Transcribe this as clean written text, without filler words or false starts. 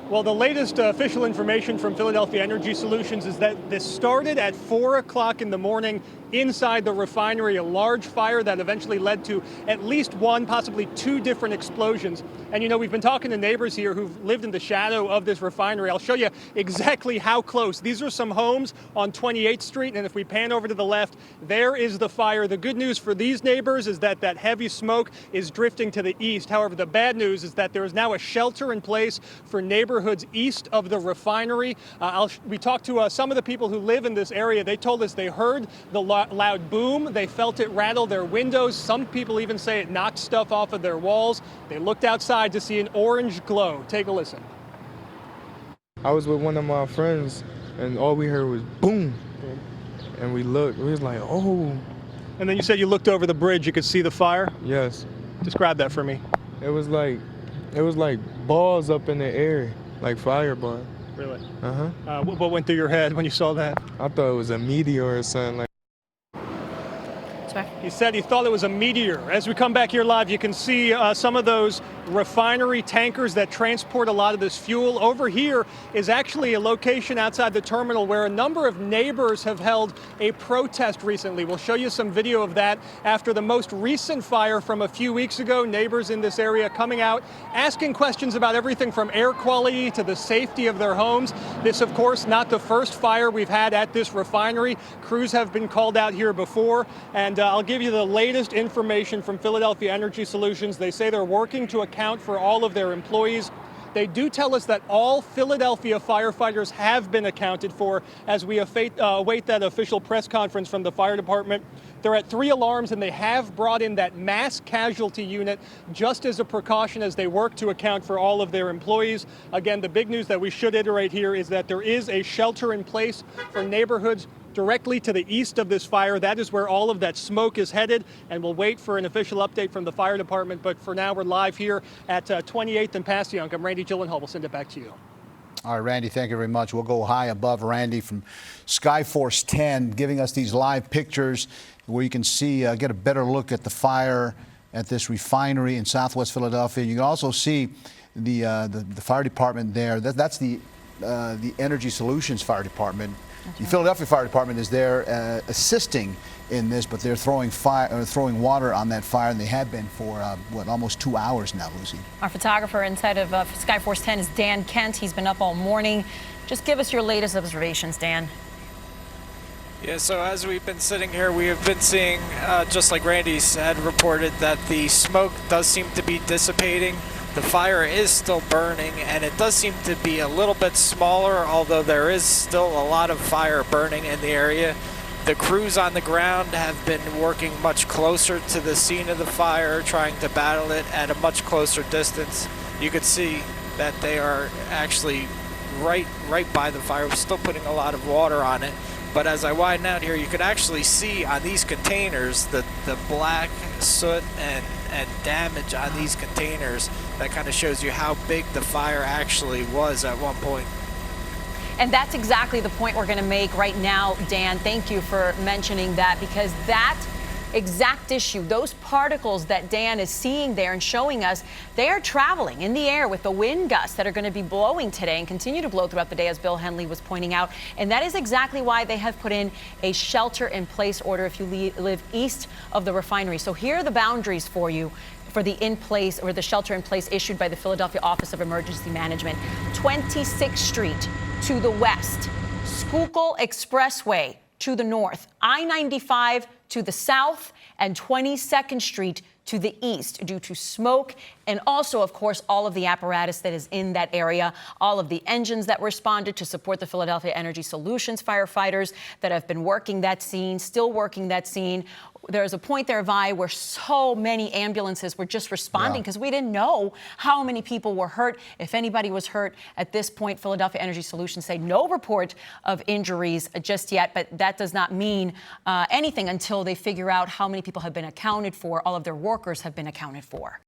Well, the latest official information from Philadelphia Energy Solutions is that this started at 4 o'clock in the morning inside the refinery, a large fire that eventually led to at least one, possibly two different explosions. And you know, we've been talking to neighbors here who've lived in the shadow of this refinery. I'll show you exactly how close. These are some homes on 28th Street, and if we pan over to the left, there is the fire. The good news for these neighbors is that that heavy smoke is drifting to the east. However, the bad news is that there is now a shelter in place for neighborhoods east of the refinery. We talked to some of the people who live in this area. They told us they heard the loud boom. They felt it rattle their windows. Some people even say it knocked stuff off of their walls. They looked outside to see an orange glow. Take a listen. I was with one of my friends, and all we heard was boom. And we looked. We was like, oh. And then you said you looked over the bridge. You could see the fire? Yes. Describe that for me. It was like balls up in the air, like fireball. Really? Uh-huh. What went through your head when you saw that? I thought it was a meteor or something. He said he thought it was a meteor. As we come back here live, you can see some of those refinery tankers that transport a lot of this fuel. Over here is actually a location outside the terminal where a number of neighbors have held a protest recently. We'll show you some video of that after the most recent fire from a few weeks ago. Neighbors in this area coming out, asking questions about everything from air quality to the safety of their homes. This, of course, not the first fire we've had at this refinery. Crews have been called out here before, and I'll give you the latest information from Philadelphia Energy Solutions. They say they're working to account for all of their employees. They do tell us that all Philadelphia firefighters have been accounted for as we await that official press conference from the fire department. They're at 3 alarms, and they have brought in that mass casualty unit just as a precaution as they work to account for all of their employees. Again, the big news that we should iterate here is that there is a shelter in place for neighborhoods directly to the east of this fire. That is where all of that smoke is headed, and we'll wait for an official update from the fire department. But for now, we're live here at 28th and Passyunk. I'm Randy Gyllenhaal. We'll send it back to you. All right, Randy, thank you very much. We'll go high above Randy from Skyforce 10, giving us these live pictures where you can see, get a better look at the fire at this refinery in Southwest Philadelphia. You can also see the fire department there. That's the Energy Solutions Fire Department. The Philadelphia Fire Department is there assisting in this, but they're throwing water on that fire, and they have been for almost 2 hours now, Lucy. Our photographer inside of Skyforce 10 is Dan Kent. He's been up all morning. Just give us your latest observations, Dan. Yeah, so as we've been sitting here, we have been seeing, just like Randy had reported, that the smoke does seem to be dissipating. The fire is still burning, and it does seem to be a little bit smaller, although there is still a lot of fire burning in the area. The crews on the ground have been working much closer to the scene of the fire, trying to battle it at a much closer distance. You could see that they are actually right by the fire. We're still putting a lot of water on it. But as I widen out here, you could actually see on these containers the black soot and damage on these containers. That kind of shows you how big the fire actually was at one point. And that's exactly the point we're going to make right now, Dan. Thank you for mentioning that, because that exact issue, those particles that Dan is seeing there and showing us, they are traveling in the air with the wind gusts that are going to be blowing today and continue to blow throughout the day, as Bill Henley was pointing out. And that is exactly why they have put in a shelter-in-place order if you live east of the refinery. So here are the boundaries for you for the in-place or the shelter-in-place issued by the Philadelphia Office of Emergency Management. 26th Street to the west, Schuylkill Expressway to the north, I-95 to the south, and 22nd Street to the east due to smoke, and also, of course, all of the apparatus that is in that area, all of the engines that responded to support the Philadelphia Energy Solutions firefighters that have been working that scene, still working that scene. There's a point there, Vi, where so many ambulances were just responding because we didn't know how many people were hurt, if anybody was hurt. At this point, Philadelphia Energy Solutions say no report of injuries just yet, but that does not mean anything until they figure out how many people have been accounted for, all of their workers have been accounted for.